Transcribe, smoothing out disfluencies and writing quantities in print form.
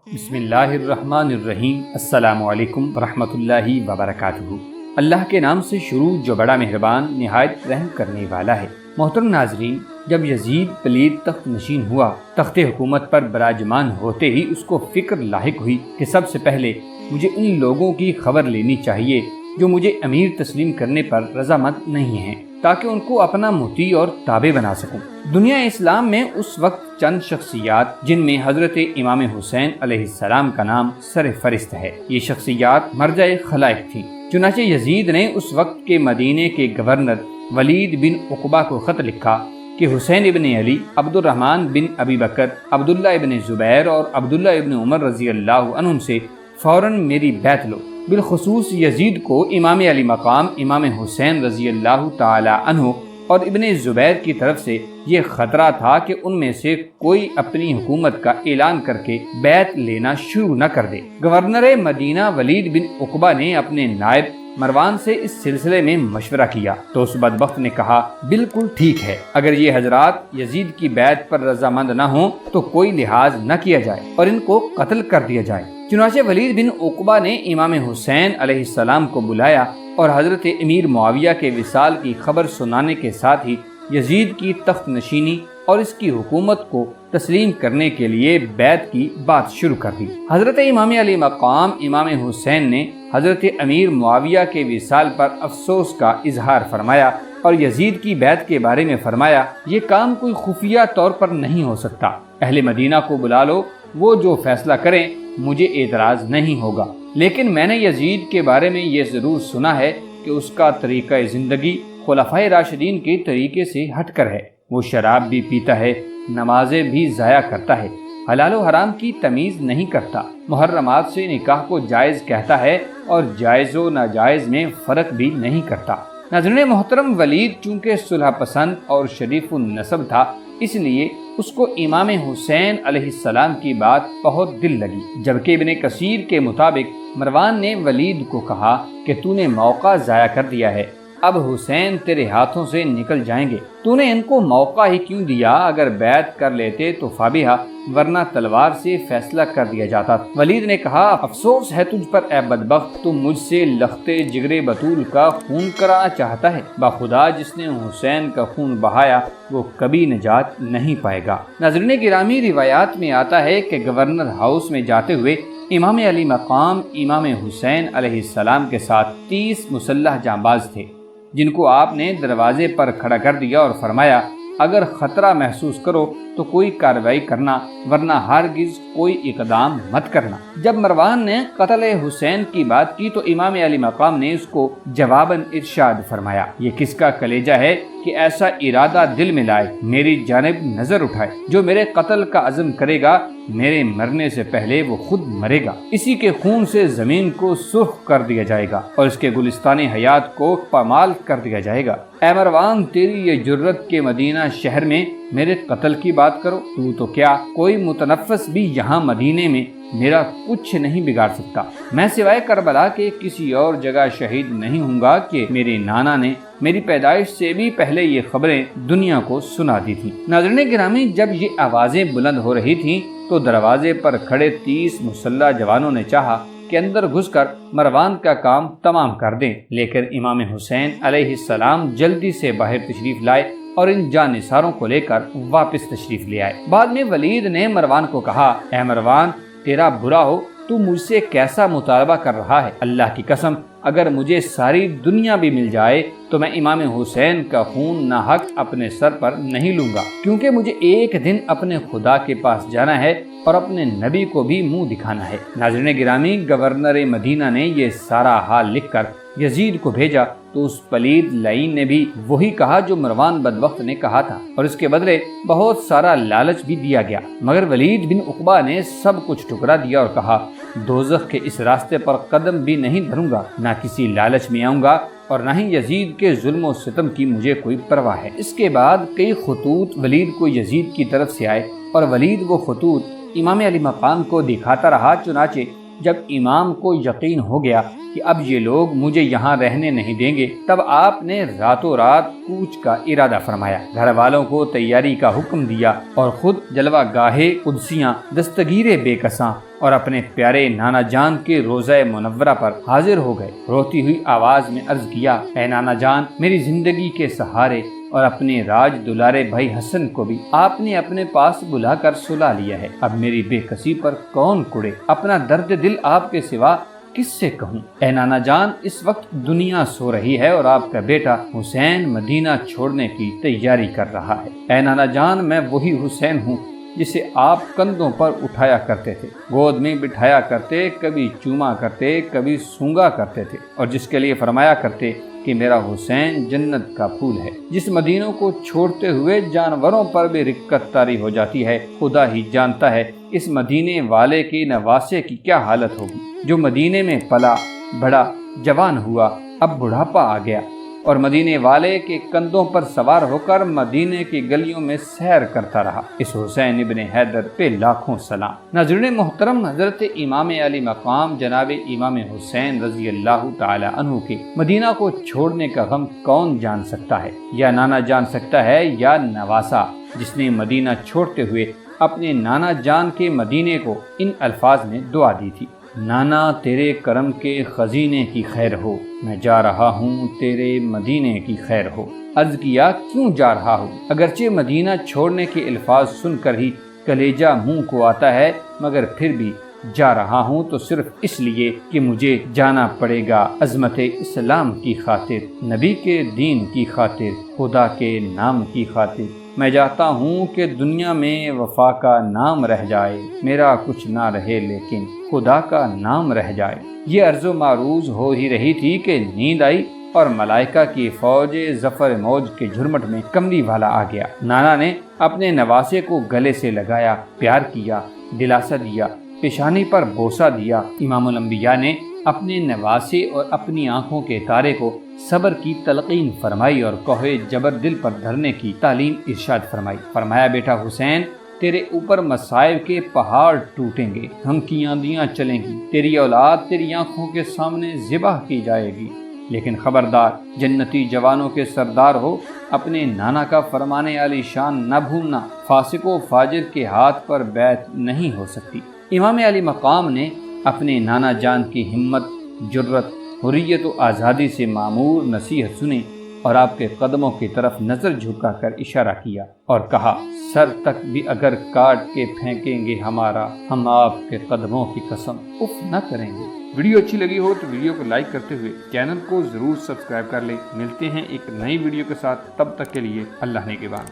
بسم اللہ الرحمن الرحیم۔ السلام علیکم ورحمۃ اللہ وبرکاتہ۔ اللہ کے نام سے شروع جو بڑا مہربان نہایت رحم کرنے والا ہے۔ محترم ناظرین، جب یزید پلید تخت نشین ہوا، تخت حکومت پر براجمان ہوتے ہی اس کو فکر لاحق ہوئی کہ سب سے پہلے مجھے ان لوگوں کی خبر لینی چاہیے جو مجھے امیر تسلیم کرنے پر رضامند نہیں ہیں، تاکہ ان کو اپنا مطیع اور تابع بنا سکوں۔ دنیا اسلام میں اس وقت چند شخصیات جن میں حضرت امام حسین علیہ السلام کا نام سر فہرست ہے، یہ شخصیات مرجع خلائق تھیں۔ چنانچہ یزید نے اس وقت کے مدینے کے گورنر ولید بن عقبہ کو خط لکھا کہ حسین ابن علی، عبد الرحمن بن ابی بکر، عبداللہ ابن زبیر اور عبداللہ ابن عمر رضی اللہ عنہم سے فوراً میری بیعت لو۔ بالخصوص یزید کو امام علی مقام امام حسین رضی اللہ تعالی عنہ اور ابن زبیر کی طرف سے یہ خطرہ تھا کہ ان میں سے کوئی اپنی حکومت کا اعلان کر کے بیعت لینا شروع نہ کر دے۔ گورنر مدینہ ولید بن عقبہ نے اپنے نائب مروان سے اس سلسلے میں مشورہ کیا تو اس بدبخت نے کہا، بالکل ٹھیک ہے، اگر یہ حضرات یزید کی بیعت پر رضامند نہ ہوں تو کوئی لحاظ نہ کیا جائے اور ان کو قتل کر دیا جائے۔ چنانچہ ولید بن عقبہ نے امام حسین علیہ السلام کو بلایا اور حضرت امیر معاویہ کے وصال کی خبر سنانے کے ساتھ ہی یزید کی تخت نشینی اور اس کی حکومت کو تسلیم کرنے کے لیے بیعت کی بات شروع کر دی۔ حضرت امام علی مقام امام حسین نے حضرت امیر معاویہ کے وصال پر افسوس کا اظہار فرمایا اور یزید کی بیعت کے بارے میں فرمایا، یہ کام کوئی خفیہ طور پر نہیں ہو سکتا، اہل مدینہ کو بلا لو، وہ جو فیصلہ کریں مجھے اعتراض نہیں ہوگا، لیکن میں نے یزید کے بارے میں یہ ضرور سنا ہے کہ اس کا طریقہ زندگی خلفائے راشدین کے طریقے سے ہٹ کر ہے۔ وہ شراب بھی پیتا ہے، نمازیں بھی ضائع کرتا ہے، حلال و حرام کی تمیز نہیں کرتا، محرمات سے نکاح کو جائز کہتا ہے اور جائز و ناجائز میں فرق بھی نہیں کرتا۔ ناظرین محترم، ولید چونکہ صلح پسند اور شریف النسب تھا، اس لیے اس کو امام حسین علیہ السلام کی بات بہت دل لگی، جبکہ ابن کثیر کے مطابق مروان نے ولید کو کہا کہ تو نے موقع ضائع کر دیا ہے، اب حسین تیرے ہاتھوں سے نکل جائیں گے، تو نے ان کو موقع ہی کیوں دیا؟ اگر بیعت کر لیتے تو فابیہا، ورنہ تلوار سے فیصلہ کر دیا جاتا۔ ولید نے کہا، افسوس ہے تجھ پر اے بدبخت، تو مجھ سے لختے جگر بطول کا خون کرانا چاہتا ہے، بخدا جس نے حسین کا خون بہایا وہ کبھی نجات نہیں پائے گا۔ ناظرین گرامی، روایات میں آتا ہے کہ گورنر ہاؤس میں جاتے ہوئے امام علی مقام امام حسین علیہ السلام کے ساتھ 30 مسلح جانباز تھے، جن کو آپ نے دروازے پر کھڑا کر دیا اور فرمایا، اگر خطرہ محسوس کرو تو کوئی کارروائی کرنا، ورنہ ہرگز کوئی اقدام مت کرنا۔ جب مروان نے قتل حسین کی بات کی تو امام علی مقام نے اس کو جواباً ارشاد فرمایا، یہ کس کا کلیجہ ہے کہ ایسا ارادہ دل میں لائے، میری جانب نظر اٹھائے، جو میرے قتل کا عزم کرے گا میرے مرنے سے پہلے وہ خود مرے گا، اسی کے خون سے زمین کو سرخ کر دیا جائے گا اور اس کے گلستان حیات کو پامال کر دیا جائے گا۔ اے مروان، تیری یہ جرت کے مدینہ شہر میں میرے قتل کی بات کرو، تو کیا کوئی متنفس بھی یہاں مدینے میں میرا کچھ نہیں بگاڑ سکتا، میں سوائے کربلا کے کسی اور جگہ شہید نہیں ہوں گا کہ میرے نانا نے میری پیدائش سے بھی پہلے یہ خبریں دنیا کو سنا دی تھیں۔ ناظرین گرامی، جب یہ آوازیں بلند ہو رہی تھیں تو دروازے پر کھڑے 30 مسلح جوانوں نے چاہا کہ اندر گھس کر مروان کا کام تمام کر دیں، لیکن امام حسین علیہ السلام جلدی سے باہر تشریف لائے اور ان جانثاروں کو لے کر واپس تشریف لے آئے۔ بعد میں ولید نے مروان کو کہا، اے مروان، تیرا برا ہو تو مجھ سے کیسا مطالبہ کر رہا ہے؟ اللہ کی قسم، اگر مجھے ساری دنیا بھی مل جائے تو میں امام حسین کا خون ناحق اپنے سر پر نہیں لوں گا، کیونکہ مجھے ایک دن اپنے خدا کے پاس جانا ہے اور اپنے نبی کو بھی منہ دکھانا ہے۔ ناظرین گرامی، گورنر مدینہ نے یہ سارا حال لکھ کر یزید کو بھیجا تو اس پلید لعین نے بھی وہی کہا جو مروان بدبخت نے کہا تھا، اور اس کے بدلے بہت سارا لالچ بھی دیا گیا، مگر ولید بن عقبہ نے سب کچھ ٹھکرا دیا اور کہا، دوزخ کے اس راستے پر قدم بھی نہیں دھروں گا، نہ کسی لالچ میں آؤں گا اور نہ ہی یزید کے ظلم و ستم کی مجھے کوئی پرواہ ہے۔ اس کے بعد کئی خطوط ولید کو یزید کی طرف سے آئے اور ولید وہ خطوط امام علی مقام کو دکھاتا رہا، چنانچہ جب امام کو یقین ہو گیا کہ اب یہ لوگ مجھے یہاں رہنے نہیں دیں گے، تب آپ نے راتوں رات کوچ کا ارادہ فرمایا، گھر والوں کو تیاری کا حکم دیا اور خود جلوہ گاہے قدسیاں دستگیر بے کساں اور اپنے پیارے نانا جان کے روضہ منورہ پر حاضر ہو گئے۔ روتی ہوئی آواز میں عرض کیا، اے نانا جان، میری زندگی کے سہارے اور اپنے راج دلارے بھائی حسن کو بھی آپ نے اپنے پاس بلا کر سلا لیا ہے، اب میری بے کسی پر کون کڑے؟ اپنا درد دل آپ کے سوا کس سے کہوں؟ اے نانا جان، اس وقت دنیا سو رہی ہے اور آپ کا بیٹا حسین مدینہ چھوڑنے کی تیاری کر رہا ہے۔ اے نانا جان، میں وہی حسین ہوں جسے آپ کندھوں پر اٹھایا کرتے تھے، گود میں بٹھایا کرتے، کبھی چوما کرتے، کبھی سونگا کرتے تھے، اور جس کے لیے فرمایا کرتے کہ میرا حسین جنت کا پھول ہے۔ جس مدینوں کو چھوڑتے ہوئے جانوروں پر بھی رکت طاری ہو جاتی ہے، خدا ہی جانتا ہے اس مدینے والے کے نواسے کی کیا حالت ہوگی، جو مدینے میں پلا بڑا، جوان ہوا، اب بڑھاپا آ گیا اور مدینے والے کے کندھوں پر سوار ہو کر مدینے کی گلیوں میں سیر کرتا رہا۔ اس حسین ابن حیدر پہ لاکھوں سلام۔ ناظرین محترم، حضرت امام علی مقام جناب امام حسین رضی اللہ تعالی عنہ کے مدینہ کو چھوڑنے کا غم کون جان سکتا ہے؟ یا نانا جان سکتا ہے یا نواسا، جس نے مدینہ چھوڑتے ہوئے اپنے نانا جان کے مدینے کو ان الفاظ میں دعا دی تھی، نانا تیرے کرم کے خزینے کی خیر ہو، میں جا رہا ہوں تیرے مدینے کی خیر ہو۔ عرض کیا، کیوں جا رہا ہوں؟ اگرچہ مدینہ چھوڑنے کے الفاظ سن کر ہی کلیجہ منہ کو آتا ہے، مگر پھر بھی جا رہا ہوں تو صرف اس لیے کہ مجھے جانا پڑے گا عظمت اسلام کی خاطر، نبی کے دین کی خاطر، خدا کے نام کی خاطر۔ میں چاہتا ہوں کہ دنیا میں وفا کا نام رہ جائے، میرا کچھ نہ رہے لیکن خدا کا نام رہ جائے۔ یہ عرض و معروض ہو ہی رہی تھی کہ نیند آئی اور ملائکہ کی فوج ظفر موج کے جھرمٹ میں کملی والا آ گیا۔ نانا نے اپنے نواسے کو گلے سے لگایا، پیار کیا، دلاسا دیا، پیشانی پر بوسہ دیا۔ امام الانبیاء نے اپنے نواسے اور اپنی آنکھوں کے تارے کو صبر کی تلقین فرمائی اور کوہ جبر دل پر دھرنے کی تعلیم ارشاد فرمائی۔ فرمایا، بیٹا حسین، تیرے اوپر مصائب کے پہاڑ ٹوٹیں گے، ہم کی آندیاں چلیں گی، تیری اولاد تیری آنکھوں کے سامنے ذبح کی جائے گی، لیکن خبردار، جنتی جوانوں کے سردار ہو، اپنے نانا کا فرمانے علی شان نہ بھولنا، فاسق و فاجر کے ہاتھ پر بیعت نہیں ہو سکتی۔ امام علی مقام نے اپنے نانا جان کی ہمت، جرت، حریت و آزادی سے معمور نصیحت سنی اور آپ کے قدموں کی طرف نظر جھکا کر اشارہ کیا اور کہا، سر تک بھی اگر کاٹ کے پھینکیں گے ہمارا، ہم آپ کے قدموں کی قسم اف نہ کریں گے۔ ویڈیو اچھی لگی ہو تو ویڈیو کو لائک کرتے ہوئے چینل کو ضرور سبسکرائب کر لیں۔ ملتے ہیں ایک نئی ویڈیو کے ساتھ، تب تک کے لیے اللہ نگہبان۔